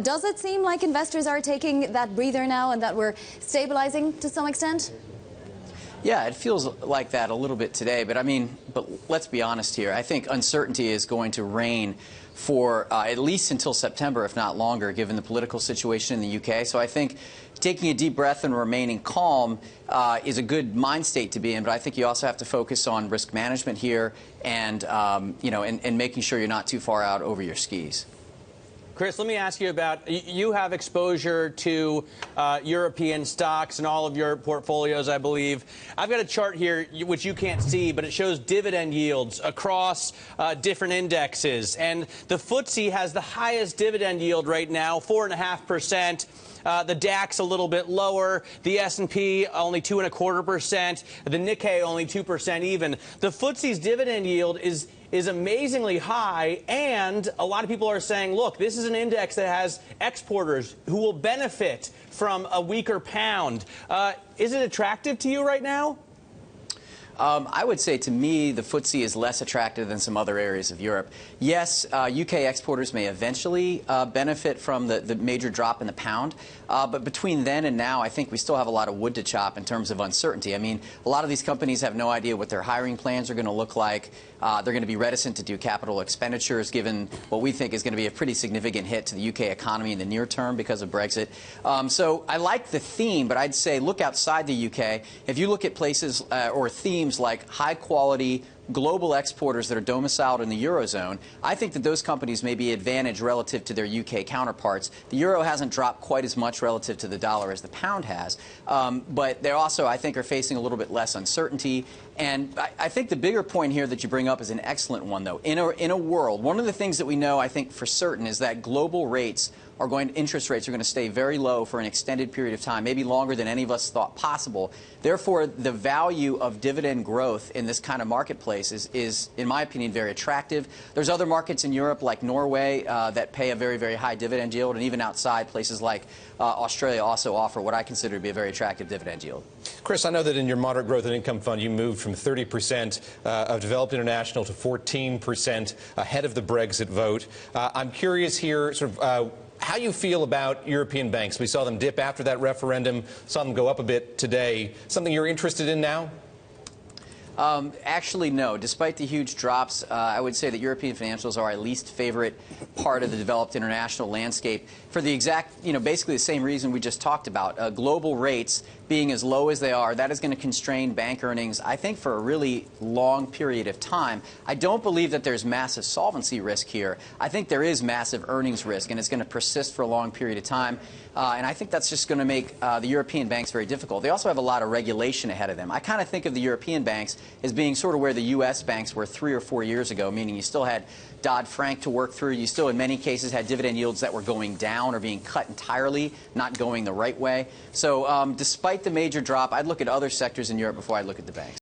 Does it seem like investors are taking that breather now and that we're stabilizing to some extent? Yeah, it feels like that a little bit today, but let's be honest here. I think uncertainty is going to reign for at least until September, if not longer, given the political situation in the UK. So I think taking a deep breath and remaining calm is a good mind state to be in, but I think you also have to focus on risk management here and, and making sure you're not too far out over your skis. Chris, let me ask you about, you have exposure to European stocks in all of your portfolios, I believe. I've got a chart here, which you can't see, but it shows dividend yields across different indexes. And the FTSE has the highest dividend yield right now, 4.5%. The DAX a little bit lower, the S&P only 2.25%, the Nikkei only 2% even. The FTSE's dividend yield is amazingly high, and a lot of people are saying, look, this is an index that has exporters who will benefit from a weaker pound. Is it attractive to you right now? I would say, to me, the FTSE is less attractive than some other areas of Europe. Yes, UK exporters may eventually benefit from the major drop in the pound, but between then and now, I think we still have a lot of wood to chop in terms of uncertainty. I mean, a lot of these companies have no idea what their hiring plans are going to look like. They're going to be reticent to do capital expenditures, given what we think is going to be a pretty significant hit to the UK economy in the near term because of Brexit. So I like the theme, but I'd say look outside the UK. If you look at places or themes like high-quality global exporters that are domiciled in the Eurozone, I think that those companies may be advantaged relative to their UK counterparts. The euro hasn't dropped quite as much relative to the dollar as the pound has, but they also, I think, are facing a little bit less uncertainty. And I think the bigger point here that you bring up is an excellent one, though. In a world, one of the things that we know, I think, for certain is that global interest rates are going to stay very low for an extended period of time, maybe longer than any of us thought possible. Therefore, the value of dividend growth in this kind of marketplace is, in my opinion, very attractive. There's other markets in Europe, like Norway, that pay a very, very high dividend yield, and even outside, places like Australia also offer what I consider to be a very attractive dividend yield. Chris, I know that in your moderate growth and income fund, you moved from 30% of developed international to 14% ahead of the Brexit vote. I'm curious here, how you feel about European banks. We saw them dip after that referendum, saw them go up a bit today. Something you're interested in now? Actually, no. Despite the huge drops, I would say that European financials are our least favorite part of the developed international landscape for the exact, basically the same reason we just talked about. Global rates being as low as they are, that is going to constrain bank earnings, I think, for a really long period of time. I don't believe that there's massive solvency risk here. I think there is massive earnings risk, and it's going to persist for a long period of time. And I think that's just going to make the European banks very difficult. They also have a lot of regulation ahead of them. I kind of think of the European banks as being sort of where the U.S. banks were 3 or 4 years ago, meaning you still had Dodd-Frank to work through. You still, in many cases, had dividend yields that were going down or being cut entirely, not going the right way. So despite the major drop, I'd look at other sectors in Europe before I'd look at the banks.